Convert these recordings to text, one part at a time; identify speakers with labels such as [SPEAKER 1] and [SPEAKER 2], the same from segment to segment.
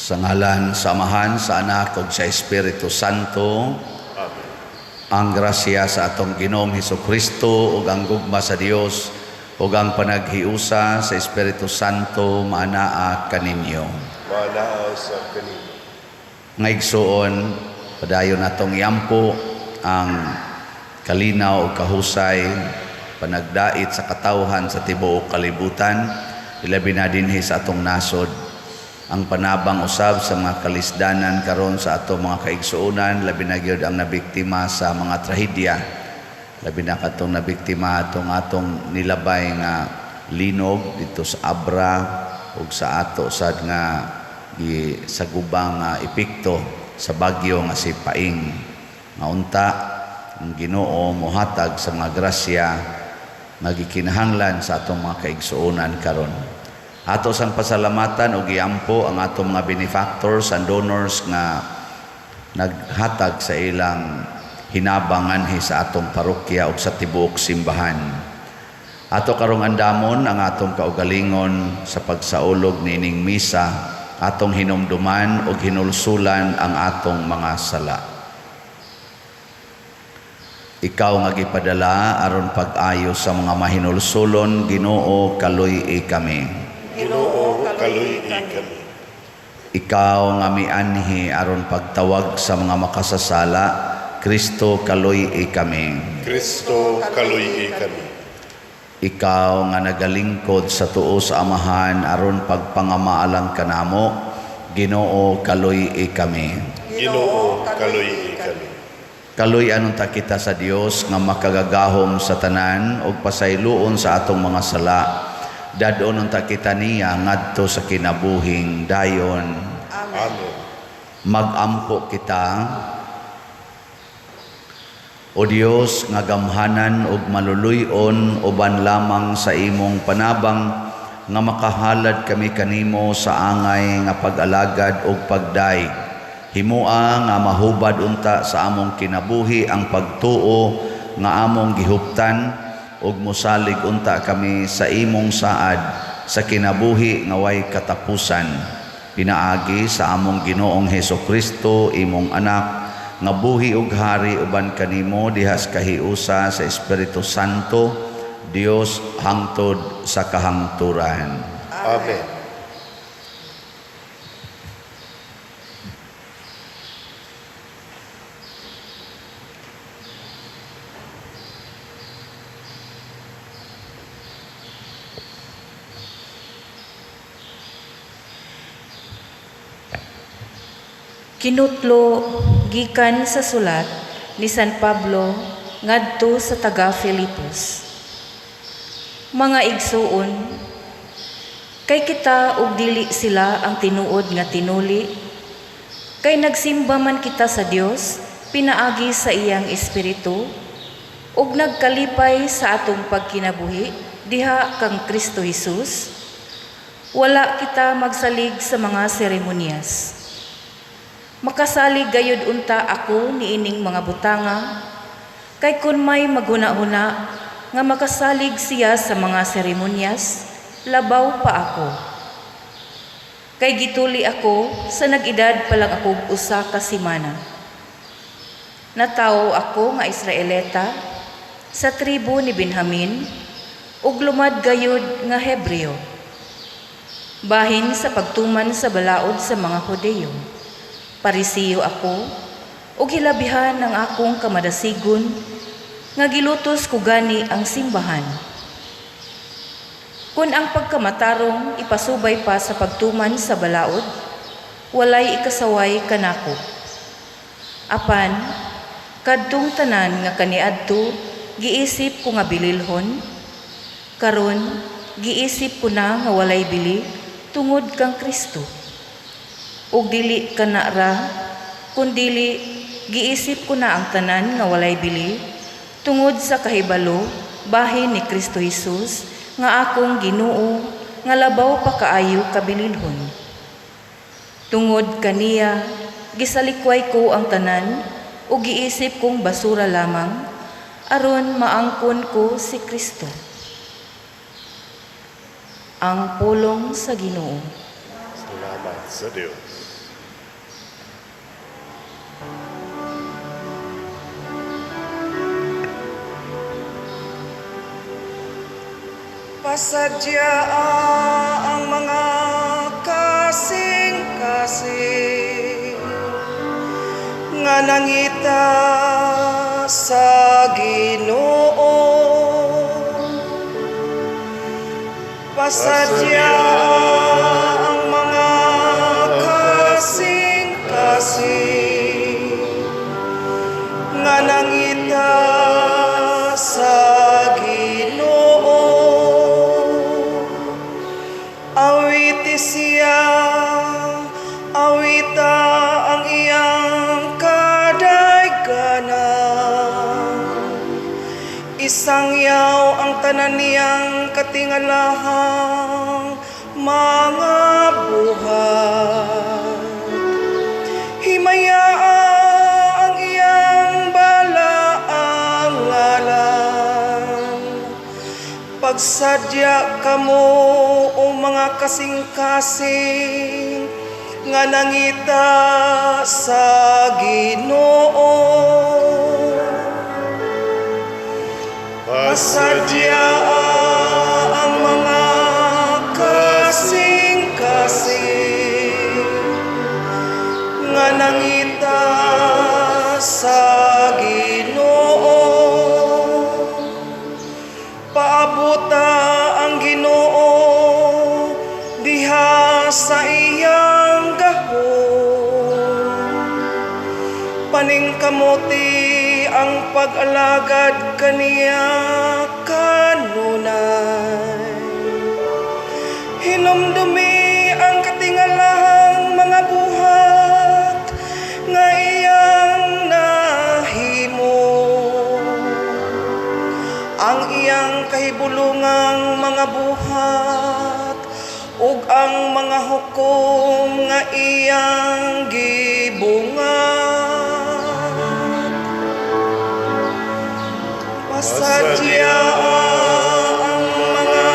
[SPEAKER 1] Sa ngalan, samahan, sa Anak, ug sa Espiritu Santo.
[SPEAKER 2] Amen.
[SPEAKER 1] Ang grasya sa atong Ginoong Hesukristo ug ang gugma sa Dios ug ang panaghiusa sa Espiritu Santo maanaa kaninyo.
[SPEAKER 2] Maanaa sa kanino.
[SPEAKER 1] Nga igsuon, padayon natong iampo ang kalinaw ug kahusay panagdait sa katawhan sa tibuok kalibutan, ilabi na dinhi sa atong nasod. Ang panabang usab sa mga kalisdanan karon sa ato mga kaigsuonan, labi na gyud ang nabiktima sa mga trahedya, labi na katong nabiktima atong nilabay nga linog dito sa Abra ug sa ato sad nga sa gubang epekto sa bagyo nga si Paing. Nga unta ang Ginoo mohatag sa mga grasya nga gikinahanglan sa atong mga kaigsuonan karon. Ato sang pasalamatan o giampo ang atong mga benefactors and donors nga naghatag sa ilang hinabangan sa atong parokya o sa tibuok simbahan. Ato karong andamon ang atong kaugalingon sa pagsaulog nining misa, atong hinumduman o hinulsulan ang atong mga sala. Ikaw nga gipadala aron pag-ayo sa mga mahinulsulon, Ginoo kaluy kami.
[SPEAKER 2] Ginoo kaluy kami.
[SPEAKER 1] Ikaw nga mianhi aron pagtawag sa mga makasasala, Kristo kaluy kami.
[SPEAKER 2] Kristo kaluy kami.
[SPEAKER 1] Ikaw nga nagalingkod sa tuo sa Amahan aron pagpangamaalang kanamo, Ginoo kaluy kami.
[SPEAKER 2] Ginoo kaluy kami.
[SPEAKER 1] Kaluy anon ta kita sa Dios nga makagagahom sa tanan ug pasayloon sa atong mga sala. Dadon unta kita niya ngadto sa kinabuhing dayon.
[SPEAKER 2] Amen.
[SPEAKER 1] Magampo kita, O Dios nga gamhanan ug maluluy-on uban lamang sa imong panabang nga makahalad kami kanimo sa angay nga pag-alagad ug pagday. Himoa nga mahubad unta sa among kinabuhi ang pagtuo nga among gihuptan ug mosalig unta kami sa imong saad sa kinabuhi nga way katapusan. Pinaagi sa among Ginoong Hesukristo, imong anak, nga buhi ug hari uban kanimo dihas kahiusa sa Espiritu Santo, Dios hangtod sa kahangturan.
[SPEAKER 2] Amen.
[SPEAKER 3] Kinutlo gikan sa sulat ni San Pablo ngadto sa taga Filipos. Mga igsuon, kay kita ug dili sila ang tinuod nga tinuli, kay nagsimba man kita sa Dios pinaagi sa iyang espiritu ug nagkalipay sa atong pagkinabuhi diha kang Kristo Jesus. Wala kita magsalig sa mga seremonyas. Makasalig gayud unta ako niining mga butanga, kay kun may maghuna-huna nga makasalig siya sa mga seremonyas, labaw pa ako. Kay gituli ako sa nag-edad pa lang ako usa ka semana. Natawo ako nga Israelita sa tribo ni Benjamin ug lumad gayud nga Hebreo. Bahin sa pagtuman sa balaod sa mga Hudeyo. Parisiyo ako, ug hilabihan ng akong kamadasigon, nga gilutos ko gani ang simbahan. Kung ang pagkamatarong ipasubay pa sa pagtuman sa balaod, walay ikasaway kanako. Apan, kadtong tanan nga kaniadto, giisip ko nga bililhon, karon giisip ko na nga walay bili, tungod kang Kristo. Ug dili kana ra, kundili giisip ko na ang tanan nga walay bili, tungod sa kahibalo, bahin ni Kristo Jesus, nga akong Ginoo, nga labaw pa kaayo kabililhon. Tungod kaniya, gisalikway ko ang tanan, ug giisip kong basura lamang, aron maangkon ko si Kristo. Ang pulong sa Ginoo.
[SPEAKER 2] Salamat sa Diyos.
[SPEAKER 4] Pasadya ang mga kasing-kasing nga nangita sa Ginoo. Pasadya ang mga kasing-kasing nga nangita sa Ginoo. Awiti siya, awita ang iyang kadayganan. Isang yaw ang tanan niyang katingalahang mga buhat. Himaya ang iyang balaang ngalan. Pagsadya kamo o mga kasing-kasing nga nangita sa Ginoo. Pasadya ang mga kasing-kasing nga nangita sa Ginoo. Paabuta ang Ginoo diha sa iyang gahom. Paningkamuti ang pag-alagad kaniya kanunay. Hinumdumi ang katingalahang mga buhat nga iyang nahimo. Ang iyang kahibulungang mga buhat ug ang mga hukom nga iyang gibungat. Pasadya ang mga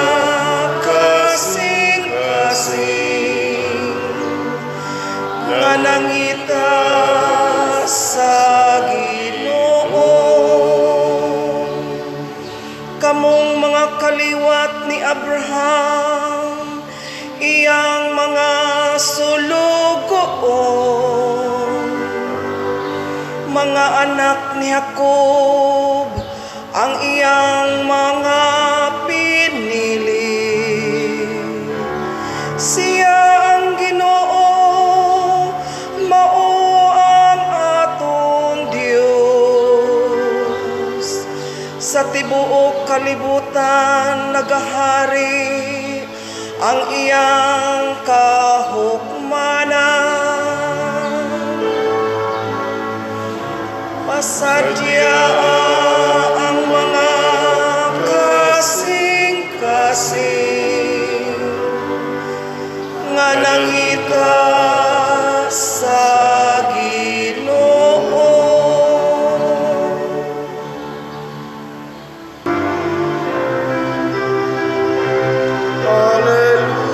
[SPEAKER 4] kasing-kasing nga nangita sa Ginoo. Kamong mga kaliwat ni Abraham, iyang mga sulugoon. Mga anak ni Jacob, ang iyang mga pinili. Siya ang Ginoo, mao ang atong Dios. Sa tibuok kalibutan nagahari ang iyang kahukmanan. Pasadya ang mga kasing-kasing nga nangita sa Ginoo.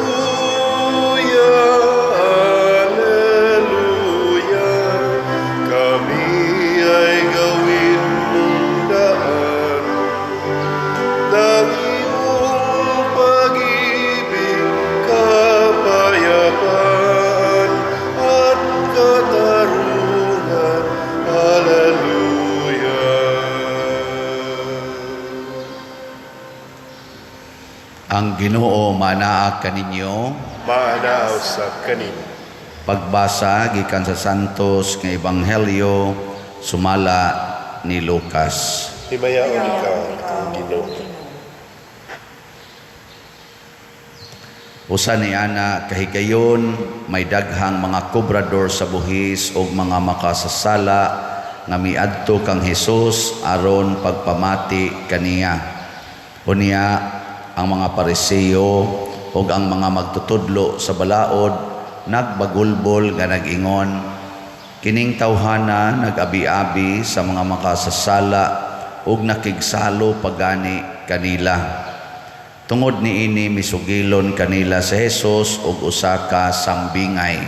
[SPEAKER 2] Alleluia, alleluia. Kami ay gawin mong daan ng iyong pag-ibig, kapayapaan at katarungan. Alleluia.
[SPEAKER 1] Ang Ginoo manaa kaninyo.
[SPEAKER 2] Maanaw sa kanin.
[SPEAKER 1] Pagbasa gikan sa Santos nga Ebanghelyo sumala ni Lucas.
[SPEAKER 2] Himayaon ka, Ginoo.
[SPEAKER 1] Usa ni ana kahigayon may daghang mga kobrador sa buhis o mga makasasala nga miadto kang Hesus aron pagpamati kaniya. Unya ang mga Pariseo o ang mga magtutudlo sa balaod nagbagulbol nga nag-ingon, kining tawhana nag-abi-abi sa mga makasasala ug nakigsalo pagani kanila. Tungod niini misugilon kanila sa Hesus ug usa ka sangbingay.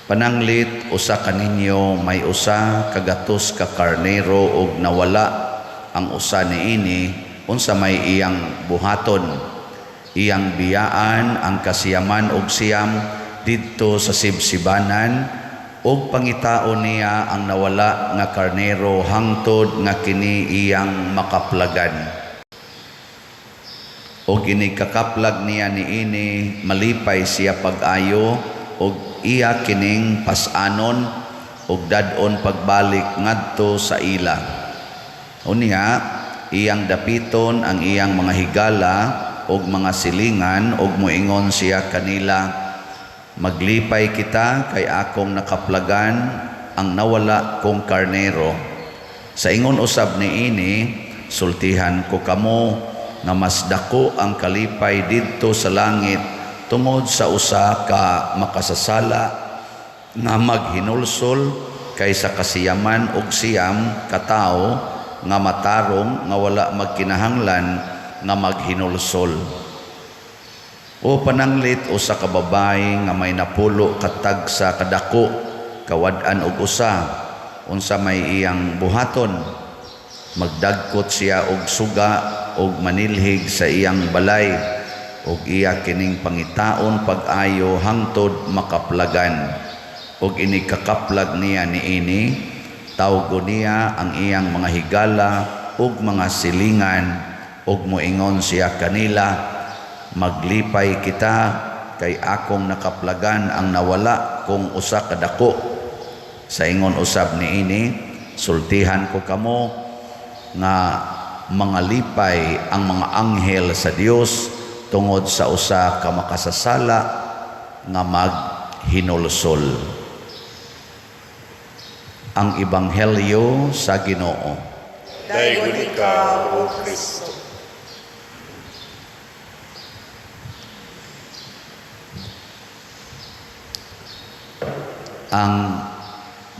[SPEAKER 1] Pananglit usa kaninyo may usa kagatos ka karnero ug nawala ang usa niini unsa may iyang buhaton. Iyang biyaan ang kasiyaman og siyam didto sa sibsibanan, ug pangitaon niya ang nawala nga karnero hangtod nga kini iyang makaplagan. Og kakaplag niya niini malipay siya pag-ayo, og iya kining pas-anon og dadon pagbalik ngadto sa ila. Unya iyang dapiton ang iyang mga higala og mga silingan, og moingon siya kanila, maglipay kita kay akong nakaplagan ang nawala kong karnero. Sa ingon usab niini, sultihan ko kamo nga mas dako ang kalipay didto sa langit tungod sa usa ka makasasala nga maghinulsol kaysa kasiyaman og siyam katawo nga matarong nga wala magkinahanglan nga maghinulsol. O pananglit usa ka babae nga may napulo katag sa kadako kawad-an og usa, unsa may iyang buhaton, magdagkot siya og suga og manilhig sa iyang balay, og iya kining pangitaon pag-ayo hangtod makaplagan. Og inikakaplag niya niini, tawgo niya ang iyang mga higala ug mga silingan, ug moingon siya kanila, maglipay kita kay akong nakaplagan ang nawala kung usa ka dako. Sa ingon usab niini, sultihan ko kamo nga mga lipay ang mga anghel sa Dios tungod sa usa ka makasasala nga maghinulsol. Ang Ebanghelyo sa Ginoo.
[SPEAKER 2] Dayon ikaw, O Kristo.
[SPEAKER 1] Ang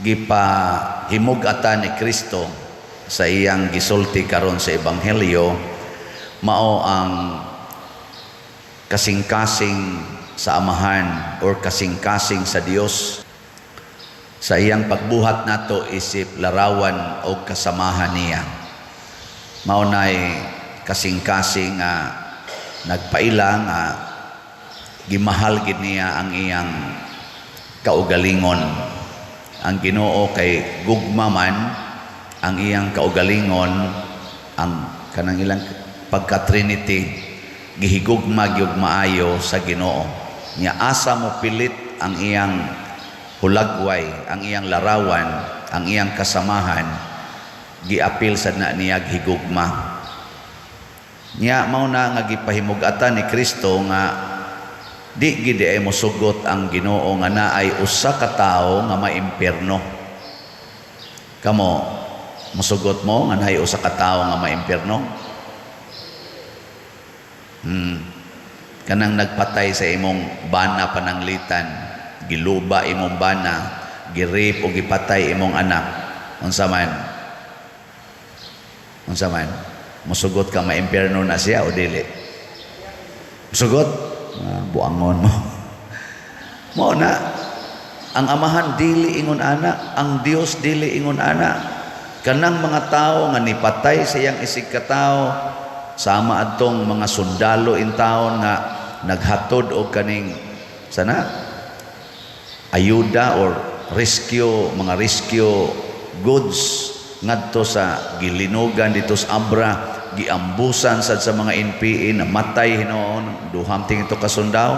[SPEAKER 1] gipahimug-atan ni Kristo sa iyang gisulti karon sa Ebanghelyo mao ang kasing-kasing sa Amahan or kasing-kasing sa Dios. Sa iyang pagbuhat nato isip larawan o kasamahan niya. Mao nay kasing-kasing nga nagpaila nga gimahal gid niya ang iyang kaugalingon. Ang Ginoo kay gugma man ang iyang kaugalingon, ang kanang ilang pagka-Trinity gihigugma gyud maayo sa Ginoo. Nya asa mo pilit ang iyang hulagway, ang iyang larawan, ang iyang kasamahan, giapil sad na niya higugma. Nya mao na nga gipahimug-atan ni Kristo nga di gid ay mosugot ang Ginoo nga naay usa ka tawo nga maimpierno. Kamo mosugot mo nga naay usa ka tawo nga maimpierno? Kanang nagpatay sa imong bana pananglitan, giluba imong bana, girip o gipatay imong anak, unsa man? Unsa man? Mosugot ka maimpierno na siya o dili? Mosugot? Buangon mo. Mo na ang Amahan dili ingon ana, ang Dios dili ingon ana. Kanang mga tao nga nipatay sa iyang isig ka tao, sama adtong mga sundalo in taon nga naghatod og kaning sana ayuda or rescue, mga rescue goods ngadto sa gilinugan dito sa Abra, giambusan sad sa mga NPA, namatay hinoon duhamting ito kasundaw.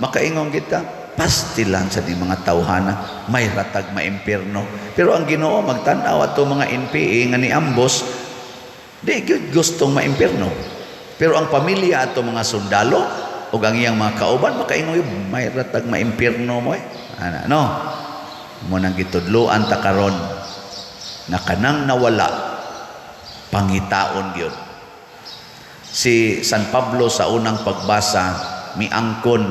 [SPEAKER 1] Makaingon kita, pastilan sa di mga tawhana, may ratag maimpierno. Pero ang Ginoo magtanaw ato mga NPA nga niambos, di gyud gustong maimpierno. Pero ang pamilya ato mga sundalo o ang iyang mga kauban, makaingon may ratag maimpierno mo ana no. Mo nang gitudloan ta karon na kanang nawala pangitaon gyud. Si San Pablo sa unang pagbasa miangkon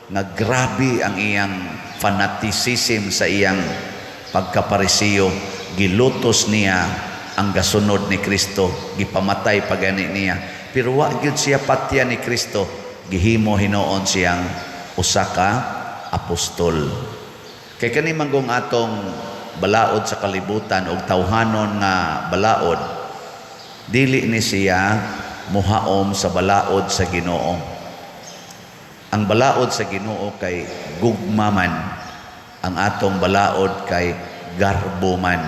[SPEAKER 1] nga grabe ang iyang fanaticism sa iyang pagkaparisiyo. Gilutos niya ang gasunod ni Kristo, gipamatay pagani niya, pero wa gyud siya patya ni Kristo, gihimo hinoon siyang usa ka apostol. Kay kani manggong atong balaod sa kalibutan og tawhanon nga balaod, dili ni siya muhaom sa balaod sa Ginoo. Ang balaod sa Ginoo kay gugma man, ang atong balaod kay garbo man.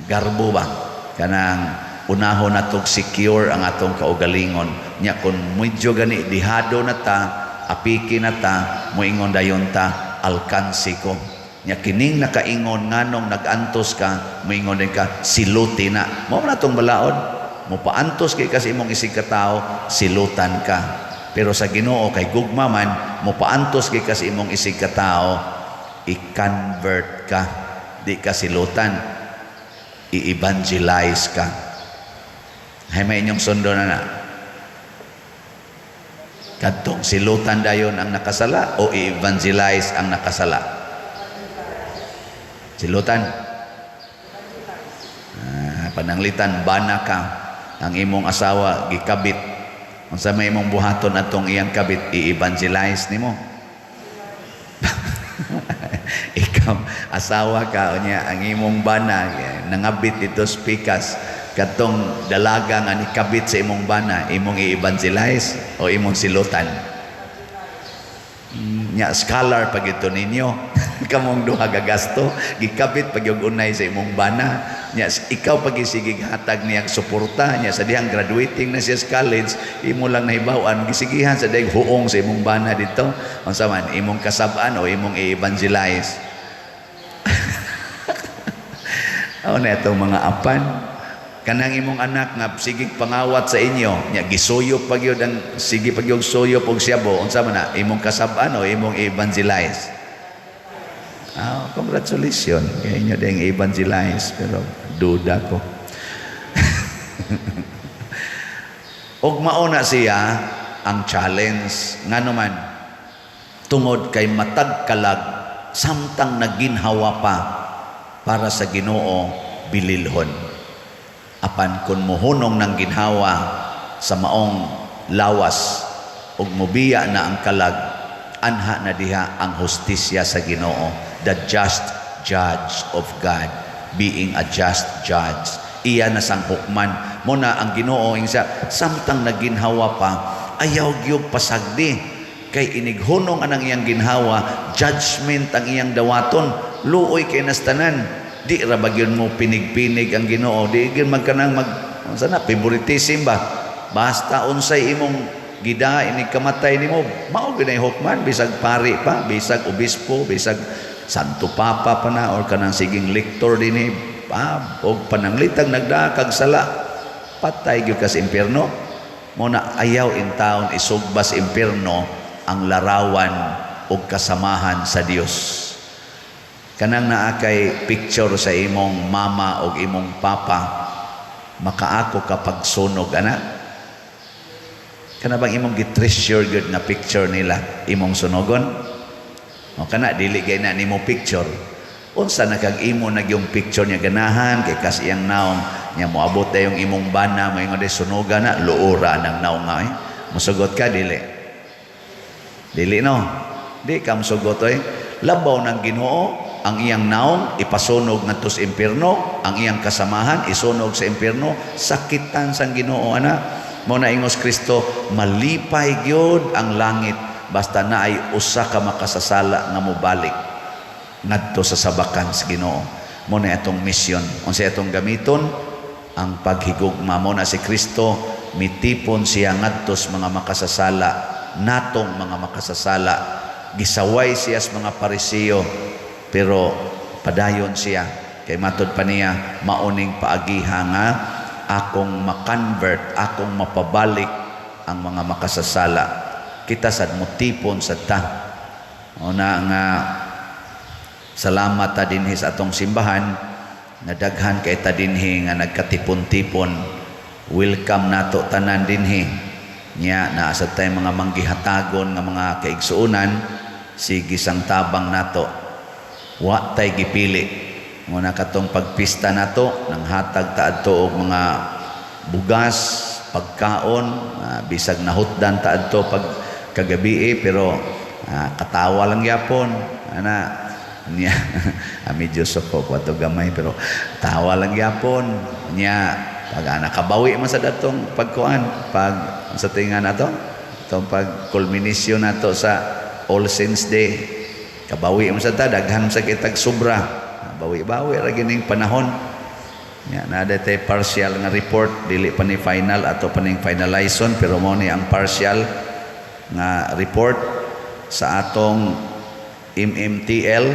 [SPEAKER 1] Garbo ba? Kanang unahon natong secure ang atong kaugalingon. Nya kung medyo gani dihado na ta, apiki na ta, moingon dayon ta, alkansi ko. Nya kining nakaingon nganong nagantos ka, moingon din ka, siluti na. Mao na tong balaod. Mo paantos kay kasi imong isig ka tao, silutan ka. Pero sa Ginoo kay gugma man, mo paantos kay kasi imong isig ka tao, i-convert ka. Di ka silutan, i-evangelize ka. Hay may inyong sundo na. Kadtong silutan dayon ang nakasala o i-evangelize ang nakasala? Silutan. Pananglitan, bana ka. Ang imong asawa gikabit. Unsa may imong buhaton atong iyang kabit, i-evangelize nimo. Ikaw asawa ka unya ang imong bana nangabit dito pikas, katong dalaga nga nikabit sa imong bana, imong i-evangelize o imong silutan? Nya scholar pag ito ninyo. Kamong duha gagasto gikabit pag yung unay sa imong bana. Nya ikaw pag isigig hatag niyang suporta nya sa dihang graduating na siya sa college, imo lang nahibaw-an gisigihan sa dayang huong sa imong bana dito. Unsa man imong kasab-an o imong i-evangelize? Aw na itong mga apan. Kanang imong anak nga sigig pangawat sa inyo, nya gisuyo pag yun ang sige pag yung suyo pag siyabo, unsa man na imong kasab-an o imong i-evangelize? Congratulations kay inyo ding evangelize, pero duda ko. Og mauna siya ang challenge ngano man tungod kay matag kalag samtang naginhawa pa para sa Ginoo bililhon. Apan kun mohunong ng ginhawa sa maong lawas ug mobiya na ang kalag, anha na diha ang hustisya sa Ginoo, the just judge of God, being a just judge. Iya na sang hukman mo na ang Ginoo ingsa samtang naginhawa pa, ayaw gyud pasagdi kay inighunong anang iyang ginhawa, judgment ang iyang dawaton, luoy kay nastanan. Di ra bagyon mo pinig-pinig ang Ginoo, di gyud magkanang sana favoritism ba, basta unsay imong gida inikamatay nimo, mao gyud ay hukman, bisag pari pa, bisag obispo, bisag santo papa pa na or kanang siging lektor dinhi pa, og pananglitag nagdaa kag sala, patay gyud ka sa impierno. Mo na ayaw in taon isugbas impierno ang larawan og kasamahan sa Dios. Kanang naa kay picture sa imong mama o imong papa, makaako kapag sunog ana. Kana bang imong gi-treasure good na picture nila imong sunogon? O kana dili gay na nimo picture. Unsa na kag imo nag yung picture niya ganahan kay kas iyang naong nya moabot na yung imong bana moingon de sunoga na luura nang naong nga musugot ka dili. Dili no. Di ka musugot labaw ng Ginoo ang iyang naong ipasunog ngadto sa impierno, ang iyang kasamahan isunog sa impierno, sakitan sang Ginoo ana. Mao na ingos Kristo, malipay gyud ang langit basta naay usa ka makasasala nga mobalik ngadto sa sabakan sa Ginoo. Mao na atong mission. Unsa atong gamiton? Ang paghigugma. Mao na si Kristo, mitipon siya ngadto sa mga makasasala, natong mga makasasala. Gisaway siya sa mga Pariseo, pero padayon siya kay matud pa niya, mauning paagiha nga akong makonvert, akong mapabalik ang mga makasasala. Kita sad mutipon sa ta. Una nga salamat ta dinhi sa atong simbahan, nadaghan kay ta dinhi nga nagkatipon-tipon. Welcome nato tanan dinhi. Nya naa sa tay mga manggihatagon nga mga kaigsuonan, sige sang tabang nato. Wa tay gipili. Muna katong pagpista nato nang hatag taadto og mga bugas, pagkaon, bisag nahutdan taadto pag kagabi pero katawa lang yapon ana niya medyo soko ko ato gamay pero tawa lang yapon niya pag nakabawi man sa datong pagkuan pag sa tingan nato itong pag culmination nato sa All Saints Day kabawi man sa ta daghan sa kitag sobra bawi-bawi ra gining panahon nya na tay partial nga report dili pa ni final ato pa ning finalization pero mo ni ang partial nga report sa atong MMTL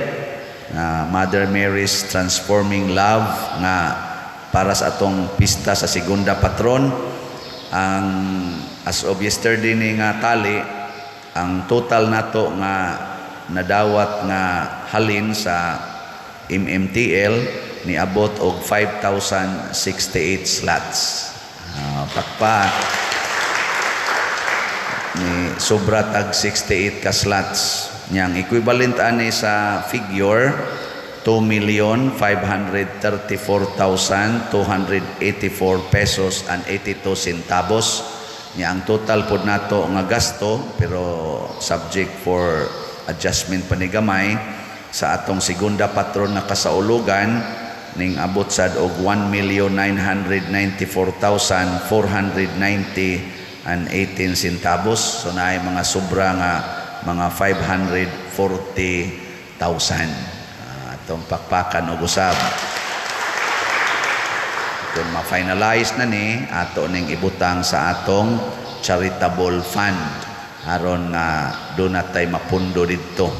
[SPEAKER 1] Mother Mary's Transforming Love nga para sa atong pista sa segunda patron ang as of yesterday ni nga tali ang total nato nga nadawat nga halin sa MMTL ni abot og 5,068 slots. Pakpak ni sobra tag 68 ka slots. Yang equivalent ani sa figure 2,534,284 pesos and 82 centavos. Nya ang total pod nato nga gasto pero subject for adjustment panigamay sa atong segunda patron na kasaulugan ning abot sad og 1,994,490 and 18 centavos. So naay mga sobra nga mga 540,000 atong pakpakan og usab. Kung ma-finalize na ni ato ning ibutang sa atong charitable fund aron nga do natay mapundo didto.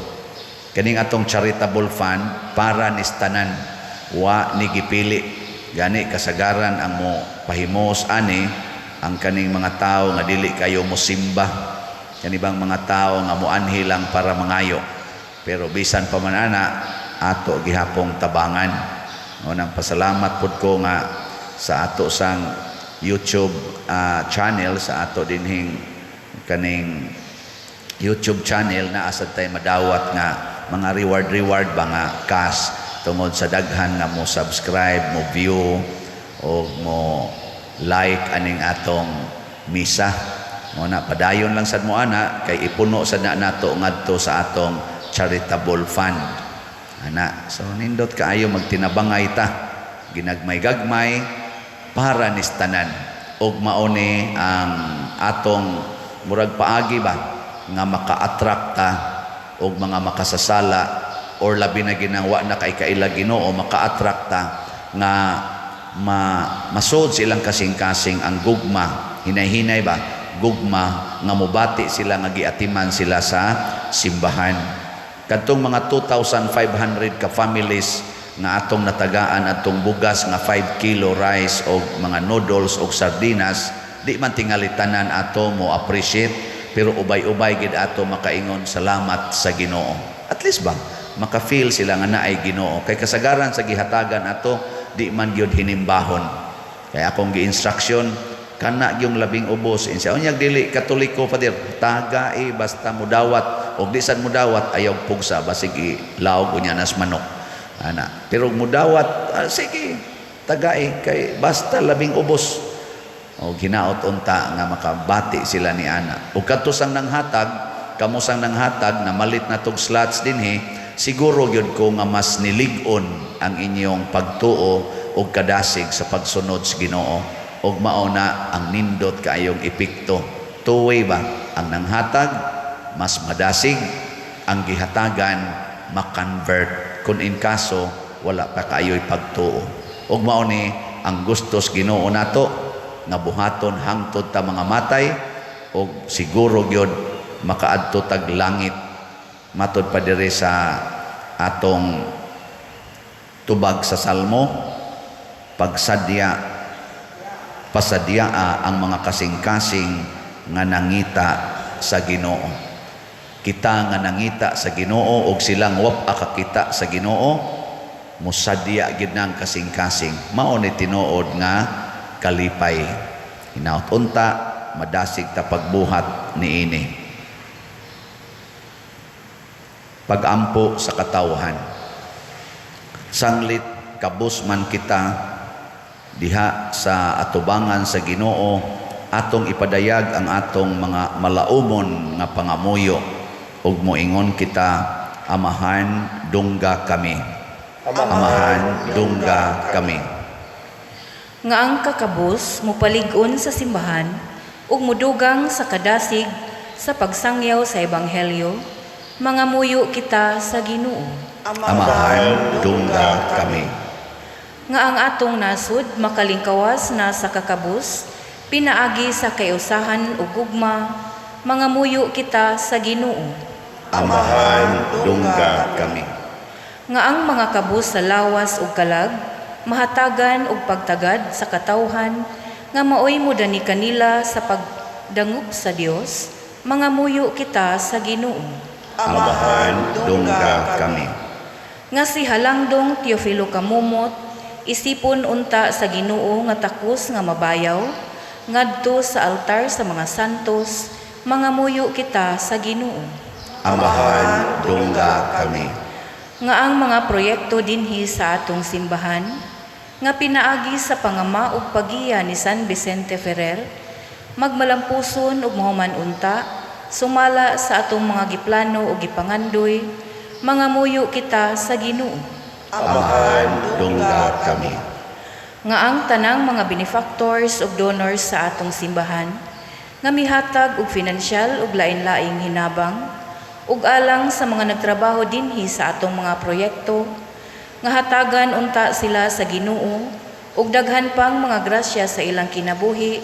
[SPEAKER 1] Kaning atong charitable fund para ni tanan wa ni gipili gani kasagaran ang mo pahimos ani ang kaning mga tao nga dili kayo mosimba kani bang mga tao nga moanhi lang para mangayo pero bisan pa man ana ato gihapong tabangan nang pasalamat pud ko nga sa ato sang YouTube channel sa ato dinhing kaning YouTube channel na asad tay madawat nga mga reward ba nga cash tungod sa daghan nga mo subscribe, mo view o mo like aning atong misa. Mo na padayon lang sad mo ana kay ipuno sad na nato ngadto sa atong charitable fund. Ana, so nindot kaayo magtinabangay ta. Ginagmay-gagmay para ni tanan. Og mao ni ang atong murag paagi ba nga maka-attract ta og mga makasasala or labi na ginawa na kay kaila Ginoo maka-attract ta nga masod silang kasing-kasing ang gugma hinay-hinay ba gugma nga mobati sila nga giatiman sila sa simbahan kadtong mga 2,500 ka families nga atong natagaan atong bugas nga 5 kilo rice o mga noodles o sardinas di man tingali tanan ato mo appreciate pero ubay-ubay gid ato makaingon salamat sa Ginoo at least ba maka-feel sila nga naay Ginoo kay kasagaran sa gihatagan ato di man gyud hinimbahon kaya akong gi-instruction kana yung labing ubos insa unyag dili katoliko padir tagai basta mudawat og di sad mudawat ayaw pugsa basig ilaog unya nas manok ana pero mudawat sige tagai kay basta labing ubos o ginaot unta nga makabati sila ni ana ug kadto sang nanghatag kamusang nanghatag na malit na tog slots dinhi siguro gyud ko nga mas nilig-on ang inyong pagtuo o kadasig sa pagsunod sa Ginoo og mao na ang nindot kaayong epekto two-way ba ang nanghatag mas madasig ang gihatagan makonvert kung in kaso wala pa kaayo'y pagtuo og mao ni ang gustos Ginoo nato nga buhaton hangtod ta mga matay og siguro gyud makaadto tag langit matod pa diri sa atong tubag sa Salmo pasadyaa ang mga kasing-kasing nga nangita sa Ginoo kita nga nangita sa Ginoo og silang wap akakita sa Ginoo musadya gid nang kasing-kasing mao ni tinuod nga kalipay hinaut unta madasig ta pagbuhat niini pagampo sa katawhan sanglit kabus man kita diha sa atubangan sa Ginoo atong ipadayag ang atong mga malaumon nga pangamuyo ug moingon kita amahan dungga kami amahan dungga kami
[SPEAKER 3] nga ang kakabus mupalig-on sa simbahan ug mudugang sa kadasig sa pagsangyaw sa ebanghelyo, mangamuyo kita sa Ginoo.
[SPEAKER 1] Amahan, dungga kami.
[SPEAKER 3] Nga ang atong nasud makalingkawas na sa kakabus, pinaagi sa kayusahan ug gugma, mangamuyo kita sa Ginoo.
[SPEAKER 1] Amahan, dungga kami.
[SPEAKER 3] Nga ang mga kabus sa lawas ug kalag, mahatagan ug pagtagad sa katawhan, nga maoy mudani kanila sa pagdangup sa Dios, mangamuyo kita sa Ginoo.
[SPEAKER 1] Amahan, dungga kami.
[SPEAKER 3] Nga si Halangdong Teofilo Kamumot, isipon unta sa Ginoo nga takos nga mabayaw, ngadto sa altar sa mga santos, mangamuyo kita sa Ginoo.
[SPEAKER 1] Amahan, dungga kami.
[SPEAKER 3] Nga ang mga proyekto dinhi sa atong simbahan, nga pinaagi sa pangama ug pagiya ni San Vicente Ferrer, magmalampuson ug mahuman unta, sumala sa atong mga giplano ug gipangandoy, mangamuyo kita sa Ginoo.
[SPEAKER 1] Amahan, dungga kami.
[SPEAKER 3] Nga ang tanang mga benefactors ug donors sa atong simbahan, nga mihatag og pinansyal ug lain-laing hinabang, ug alang sa mga nagtrabaho dinhi sa atong mga proyekto, nga hatagan unta sila sa Ginoo, ug daghan pang mga grasya sa ilang kinabuhi,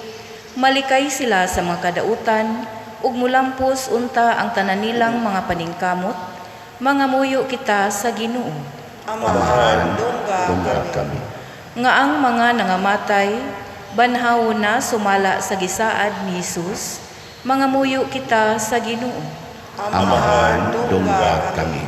[SPEAKER 3] malikay sila sa mga kadautan, ug mulampos unta ang tanan nilang mga paningkamot, mangamuyo kita sa Ginoo.
[SPEAKER 1] Amahan, dungga kami.
[SPEAKER 3] Nga ang mga nangamatay, banhaw na sumala sa gisaad ni Jesus, mangamuyo kita sa Ginoo.
[SPEAKER 1] Amahan, dungga kami.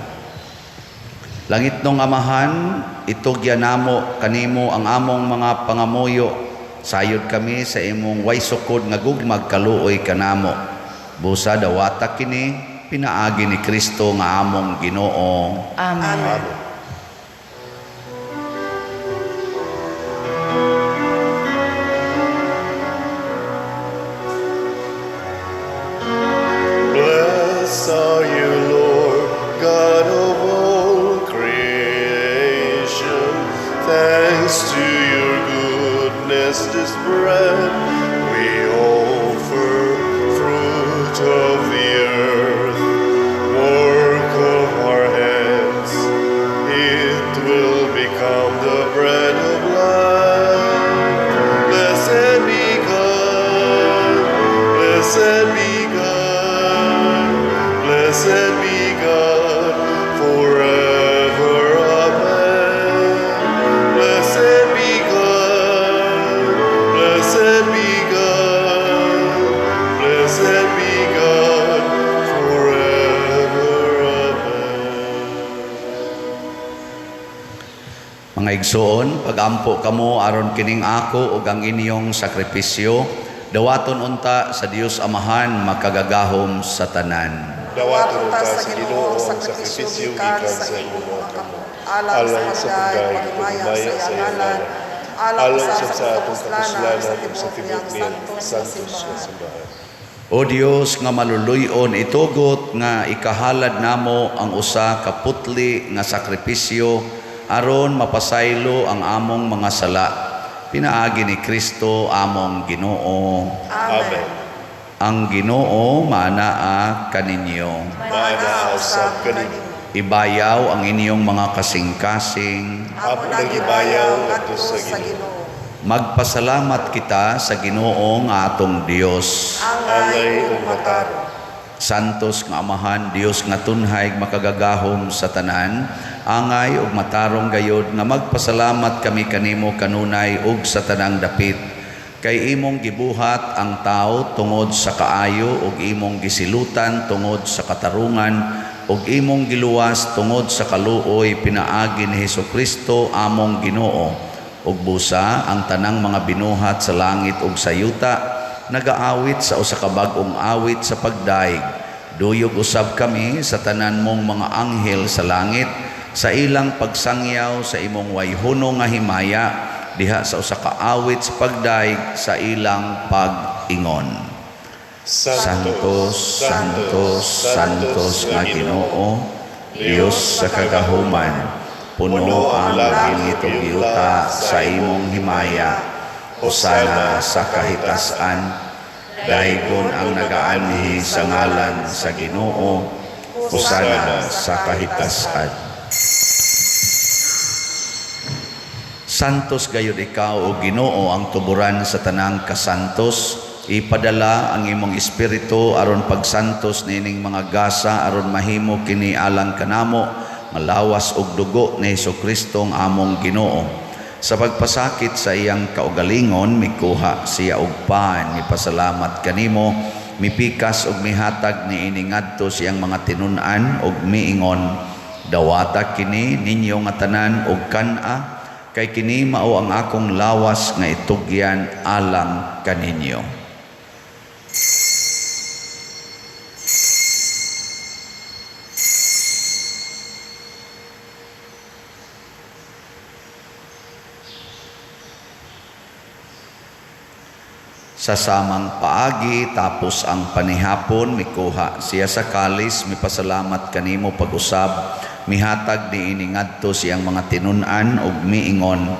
[SPEAKER 1] Langit nung Amahan, itugyan namo kanimo ang among mga pangamuyo. Sayod kami sa imong way sukod nga gugmag kaluoy kanamo. Busa dawata kini pinaagi ni Kristo nga among Ginoo.
[SPEAKER 3] Amen.
[SPEAKER 2] Blessed are you, Lord, God of all creation. Thanks to your goodness, this bread we offer, fruit of the earth, work of our hands. It will become the bread of life. Blessed be God, blessed be God, blessed be God forever. Amen. Blessed be God, blessed be God, blessed be God forever. Amen.
[SPEAKER 1] Mga igsoon, pagampo kamo aron kining ako ug ang inyong sakripisyo, dawaton unta sa Dios Amahan makagagahom sa tanan.
[SPEAKER 2] Dawaton ta sa Ginoo ang sakripisyo gikan sa imong mga kamot. Alang sa pagdahig ug pagmaya sa ngalan, alang sa atong kapuslanan ug sa tibok niyang santos nga simbahan.
[SPEAKER 1] O Dios nga maluluyon, itugot nga ikahalad namo ang usa ka putli nga sakripisyo aron mapasaylo ang among mga sala. Pinaagi ni Kristo among Ginoo.
[SPEAKER 2] Amen.
[SPEAKER 1] Ang Ginoo maanaa kaninyo.
[SPEAKER 2] Maana usab kanimo.
[SPEAKER 1] Ibayaw ang inyong mga kasing-kasing.
[SPEAKER 2] Amo nagibayaw ngadto sa Ginoo.
[SPEAKER 1] Magpasalamat kita sa Ginoo nga atong Dios.
[SPEAKER 2] Alay ug mataro.
[SPEAKER 1] Santos nga Amahan, Dios nga tunhay makagagahom sa tanan, angay ug matarong gayod nga magpasalamat kami kanimo kanunay ug sa tanang dapit. Kay imong gibuhat ang tao tungod sa kaayo ug imong gisilutan tungod sa katarungan ug imong giluwas tungod sa kaluoy pinaagi ni Hesukristo among Ginoo. Ug busa ang tanang mga binuhat sa langit ug sa yuta nagaawit sa usa ka bag-ong awit sa pagdaig. Duyog usab kami sa tanan mong mga anghel sa langit sa ilang pagsangyaw sa imong wayhuno nga himaya diha sa usa ka awit sa pagdaig sa ilang pag-ingon. Santos, Santos, Santos nga Ginoo, Dios sa kagahuman, puno ang langit ug yuta sa imong himaya. Hosana sa kahitasan, daigon ang nagaanhi sa ngalan sa Ginoo, hosana sa kahitasan. Santos gayud ikaw o Ginoo ang tuburan sa tanang kasantos, ipadala ang imong espiritu aron pagsantos nining mga gasa aron mahimo kini alang kanamo nga lawas og dugo ni Hesukristo ang among Ginoo. Sa pagpasakit sa iyang kaugalingon, mikuha siya og pan, mipasalamat kanimo, mipikas og mihatag ni iningadto siyang mga tinun-an og miingon, dawata kini ninyo nga tanan og kan-a, kay kini mao ang akong lawas nga itugyan alang kaninyo. Sa samang paagi tapos ang panihapon, mikuha siya sa kalis, mipasalamat kanimo pag-usab, mihatag ni iningadto siyang mga tinun-an ug miingon,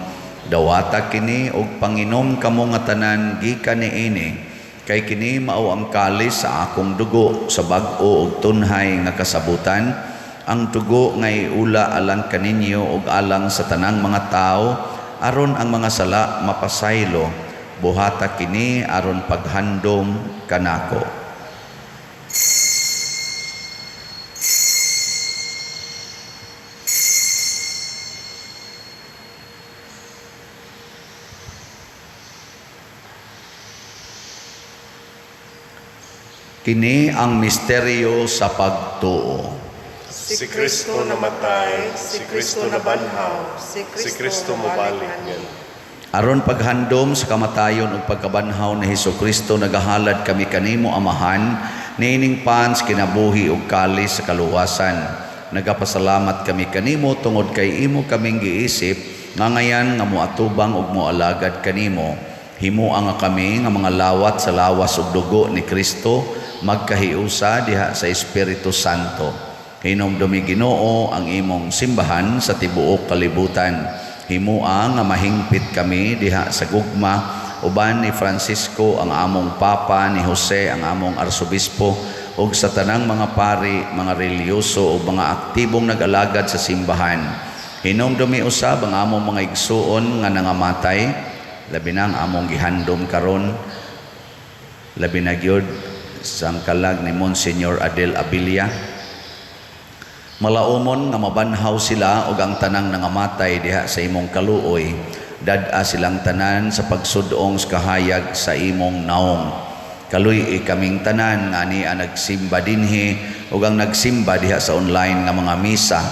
[SPEAKER 1] dawata kini og panginom kamo nga tanan gikan niini, kay kini mao ang kalis sa akong dugo sa bag-o ug tunhay nga kasabutan, ang dugo nga iula alang kaninyo ug alang sa tanang mga tao, aron ang mga sala mapasaylo, buhata kini aron paghandom kanako. Kini ang misteryo sa pagtuo.
[SPEAKER 2] Si Kristo namatay, si Kristo nabanhaw, si Kristo mabalik niyan.
[SPEAKER 1] Aron paghandom sa kamatayon ug pagkabanhaw ni Hesukristo, nagahalad kami kanimo Amahan, niining pans kinabuhi ug kalis sa kaluwasan. Nagapasalamat kami kanimo tungod kay imo kaming giisip nga ngayan nga moatubang ug moalagad kanimo. Himuang nga kami nga mga lawat sa lawas ug dugo ni Kristo, magkahiusa diha sa Espiritu Santo. Hinumdumi Ginoo ang imong simbahan sa tibuok kalibutan. Himua nga mahingpit kami diha sa gugma, uban ni Francisco ang among Papa, ni Jose ang among Arsobispo, ug sa tanang mga pari, mga reliyoso ug mga aktibong nag-alagad sa simbahan. Hinumdumi usab ang among mga igsuon nga nangamatay, labi na ang among gihandom karon, labi na gyud sang kalag ni Monsignor Adel Abilia. Malaumon nga mabanhaw sila ug ang tanang nangamatay diha sa imong kaluoy, dad-a silang tanan sa pagsudong sa kahayag sa imong naong. Kaluy kaming tanan nga ani nagsimba dinhi ug ang nagsimba diha sa online nga mga misa.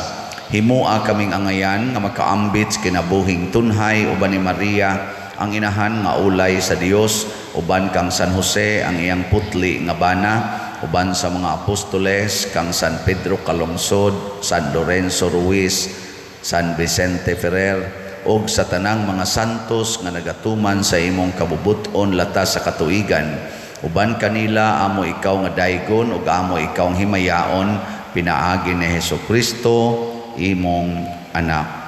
[SPEAKER 1] Himua kaming angayan nga makaambit sa kinabuhing tunhay uban ni Maria ang inahan nga ulay sa Dios, uban kang San Jose ang iyang putli nga bana, uban sa mga apostoles kang San Pedro Calungsod, San Lorenzo Ruiz, San Vicente Ferrer, ug sa tanang mga santos nga nagatuman sa imong kabubuton latas sa katuigan. Uban kanila amo ikaw nga daygon ug amo ikaw ang himayaon, pinaagi ni Hesukristo imong anak.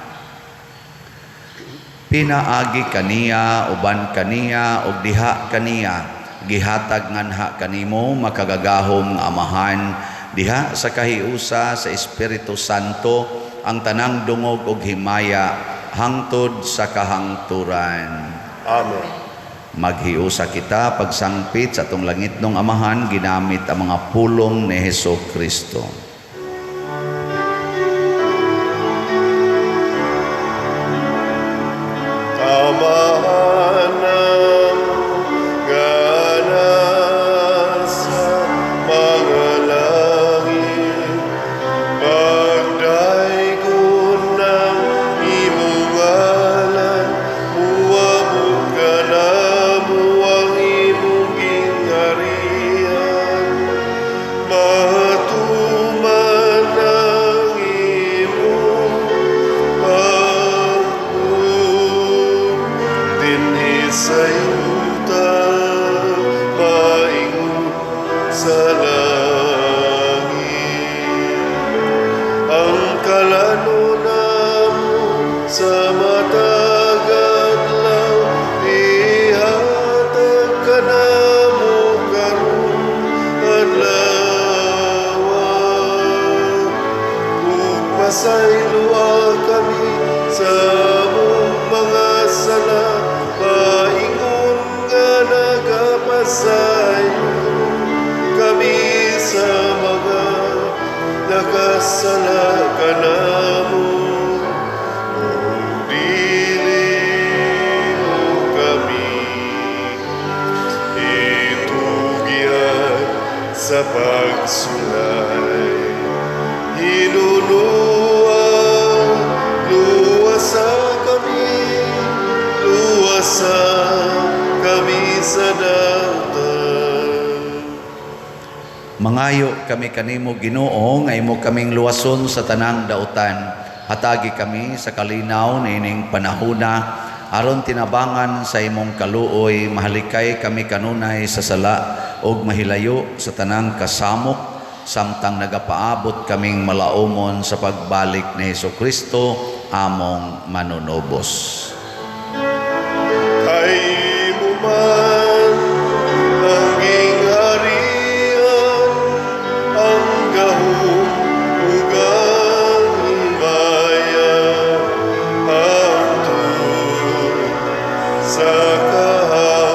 [SPEAKER 1] Pinaagi kaniya, uban kaniya, ug diha kaniya, gihatag nganha kanimo makagagahom nga Amahan, diha sa kahiusa sa Espiritu Santo, ang tanang dungog ug himaya, hangtod sa kahangturan.
[SPEAKER 2] Amen.
[SPEAKER 1] Maghiusa kita pagsangpit sa atong langitnong Amahan, ginamit ang mga pulong ni Hesukristo.
[SPEAKER 2] Amahanam ganas sa mga langit, pagdaikon ng imong ngalan, muamot ka na mo ang imong gingharian, matuman Pasaylua kami sa among mga sala, paingon nga nagapasaylo kami sa mga nakasala kanamo. Dili mo kami itugyan sa pagsulay. Hinunuan, luwasa kami sa dalan.
[SPEAKER 1] Mangayo kami kanimo Ginoo nga imo kaming luwason sa tanang dautan. Hatagi kami sa kalinaw nining panahuna aron tinabangan sa imong kaluoy, mahalikay kami kanunay sa sala ug mahilayo sa tanang kasamok samtang nagapaabot kaming malaumon sa pagbalik ni Hesukristo among manunobos.
[SPEAKER 2] Kay mo man ang gingharian, ang gahom ug ang himaya, hangtod sa kahangturan.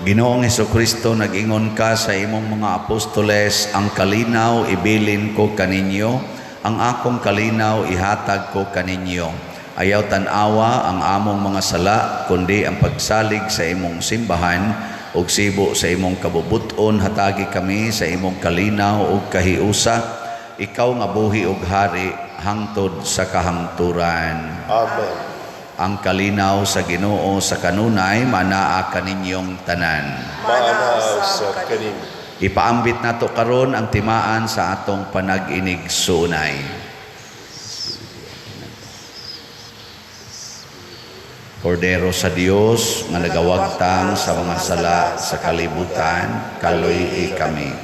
[SPEAKER 1] Ginoong Hesukristo, nag-ingon ka sa imong mga apostoles, ang kalinaw ibilin ko kaninyo, ang akong kalinaw ihatag ko kaninyo. Ayaw tanawa ang among mga sala, kundi ang pagsalig sa imong simbahan, ug sibo sa imong kabubuton, hatagi kami sa imong kalinaw ug kahiusa, ikaw nga buhi ug hari, hangtod sa kahangturan.
[SPEAKER 2] Amen.
[SPEAKER 1] Ang kalinaw sa Ginoo sa kanunay, manaa kaninyong tanan.
[SPEAKER 2] Maanaw sa kanimo.
[SPEAKER 1] Ipaambit nato karon ang timaan sa atong panag-inig sunay. Kordero sa Dios nga nagawagtang sa mga sala sa kalibutan, kaluy kami.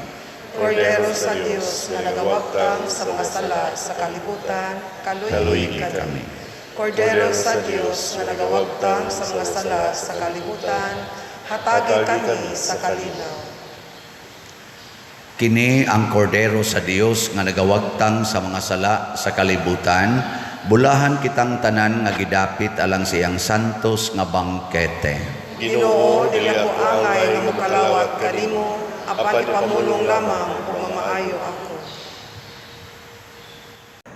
[SPEAKER 4] Kordero sa Diyos na nagawagtang sa mga sala sa kalibutan,
[SPEAKER 1] Kaluy kami.
[SPEAKER 4] Kordero sa Diyos na nagawagtang sa mga sala sa kalibutan, hatagi kami sa kalinaw.
[SPEAKER 1] Kini ang kordero sa Dios nga nagawagtang sa mga sala sa kalibutan, bulahan kitang tanan nga gidapit alang siyang santos nga bangkete.
[SPEAKER 4] Ginoo, dili ako angay nga mokalawat kanimo, apan ipamulong lamang kung mamaayo ako.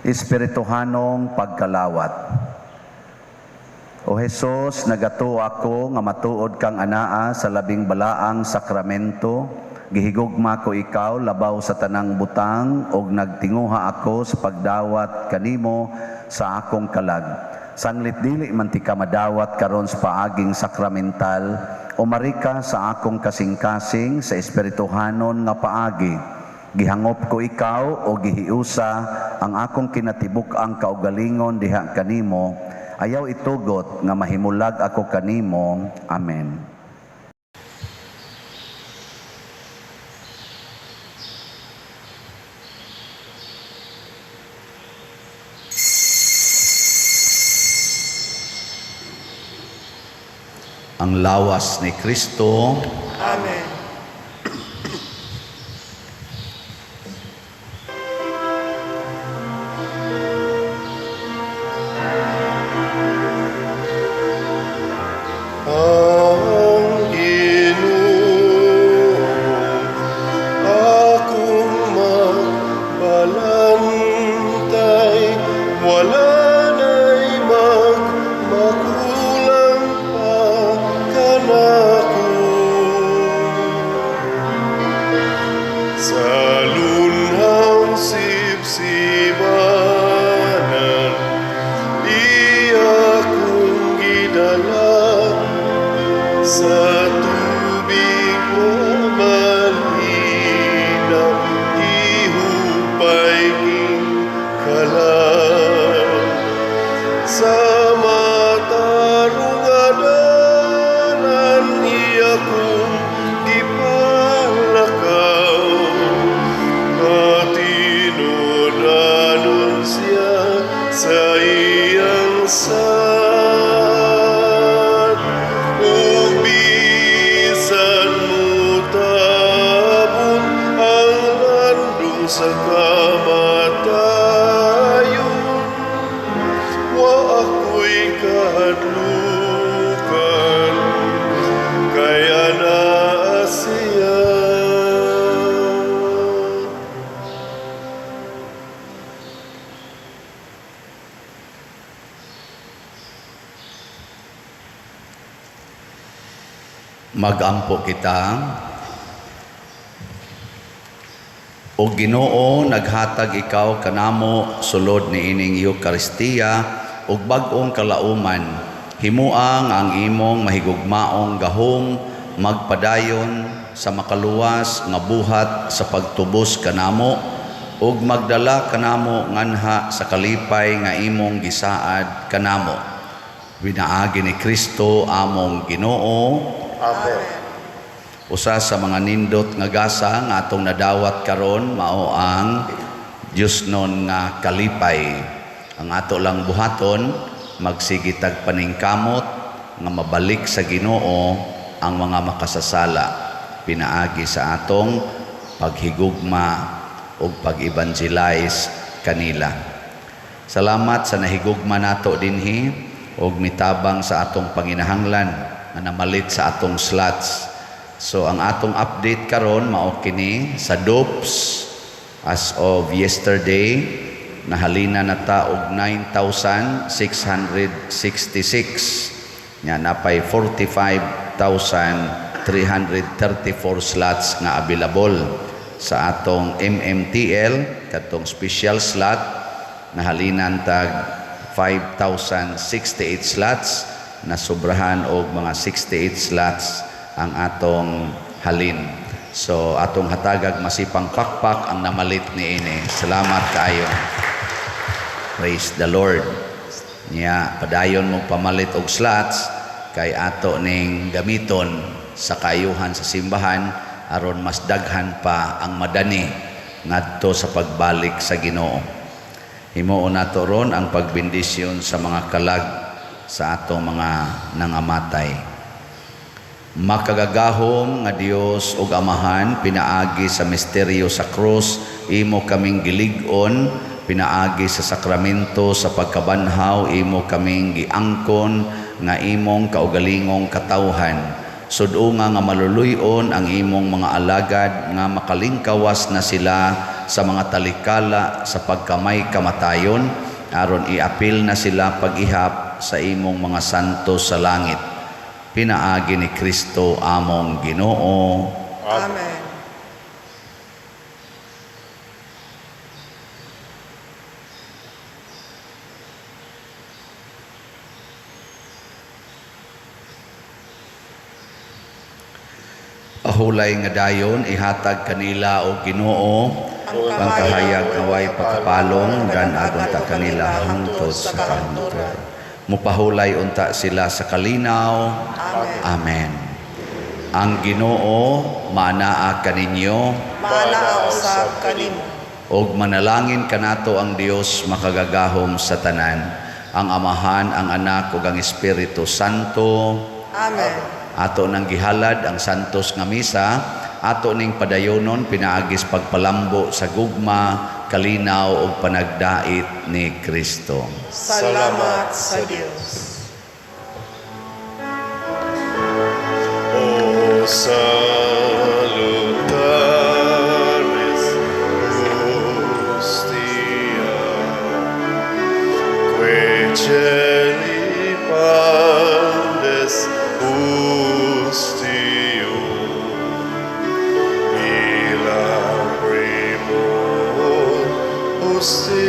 [SPEAKER 1] Espirituhanong pagkalawat. O Jesus, nagato ako nga matuod kang anaa sa labing balaang sakramento, gihigugma ko ikaw labaw sa tanang butang ug nagtinguha ako sa pagdawat kanimo sa akong kalag. Sanglit dili man ti ka madawat karon sa paaging sakramental, umarika sa akong kasing-kasing sa espirituhanon nga paagi. Gihangop ko ikaw o gihiusa ang akong kinatibuk-ang kaugalingon diha kanimo. Ayaw itugot nga mahimulag ako kanimo. Amen. Ang lawas ni Kristo.
[SPEAKER 4] Amen.
[SPEAKER 2] Ang Ginoo akong magbalantay, wala na'y makulang pa kanako. Sa lunang sipsibanan, iyakong gidala sa tubig malinaw, ihupay king kalan. Sa matarungadanan, iyakong gipalakaw, sa kamatayon, wa ako'y kahadlukan, kaya na siya.
[SPEAKER 1] Magampo kita. O Ginoo, naghatag ikaw kanamo sulod ni ining Eucharistia ug bag-ong kalauman, himuang ang imong mahigugmaong gahom magpadayon sa makaluwas nga buhat sa pagtubos kanamo ug magdala kanamo nganha sa kalipay nga imong gisaad kanamo. Binaagi ni Kristo among Ginoo.
[SPEAKER 2] Amen.
[SPEAKER 1] Usa sa mga nindot nga gasa nga atong nadawat karon mao ang Diosnon nga kalipay. Ang ato lang buhaton magsigitag paningkamot nga mabalik sa Ginoo ang mga makasasala pinaagi sa atong paghigugma ug pag-evangelize kanila. Salamat sa nahigugma nato dinhi ug mitabang sa atong panginahanglan nga namalit sa atong slots. So ang atong update karon mao kini sa DOPS as of yesterday nahalina na ta og 9,666 nya napay 45,334 slots nga available sa atong MMTL katong special slot nahalinan tag 5,068 slots na sobrahan og mga 68 slots ang atong halin. So atong hatagag masipang pakpak ang namalit ni ini. Salamat kaayo. Praise the Lord. Nya padayon mo pamalit og slots kay ato ning gamiton sa kayuhan sa simbahan aron mas daghan pa ang madani ngadto sa pagbalik sa Ginoo. Himuon nato ron ang pagbendisyon sa mga kalag sa atong mga nangamatay. Makagagahom nga Dios ug Amahan, pinaagi sa misteryo sa krus, imo kaming gilig-on, pinaagi sa sakramento sa pagkabanhaw, imo kaming giangkon nga imong kaugalingong katawhan. Sud-unga nga maluluy-on ang imong mga alagad nga makalingkawas na sila sa mga talikala sa pagkamay kamatayon, aron iapil na sila pag-ihap sa imong mga santo sa langit. Pinaagi ni Kristo among Ginoo.
[SPEAKER 4] Amen.
[SPEAKER 1] Ahulay nga dayon ihatag kanila o Ginoo ang kahayag naway pagkapalong dan agon ta kanila hangtod sa kahunturan. Mupahulay unta sila sa kalinaw. Amen. Ang Ginoo manaa kaninyo,
[SPEAKER 4] Manaa usab kanimo.
[SPEAKER 1] og manalangin kanato ang Dios makagagahom sa tanan, ang Amahan, ang Anak ug ang Espiritu Santo.
[SPEAKER 4] Amen.
[SPEAKER 1] Ato nang gihalad ang santos nga misa, ato ning padayonon pinaagis pagpalambo sa gugma, kalinaw ug panagdait ni Kristo.
[SPEAKER 4] Salamat sa Dios.
[SPEAKER 2] O salutaris hostia, que celi pandes hostio, ila primor hostilia,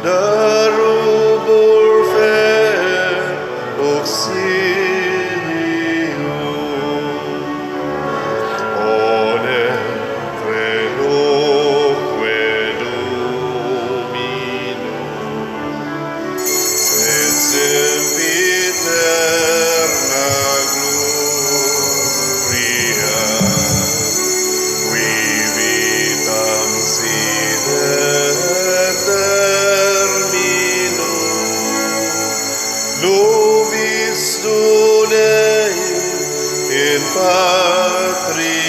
[SPEAKER 2] darubur fer auxilium, one credoque Dominum, et sempiterna gloria, qui vitam sine terminum, nobis Dei in patria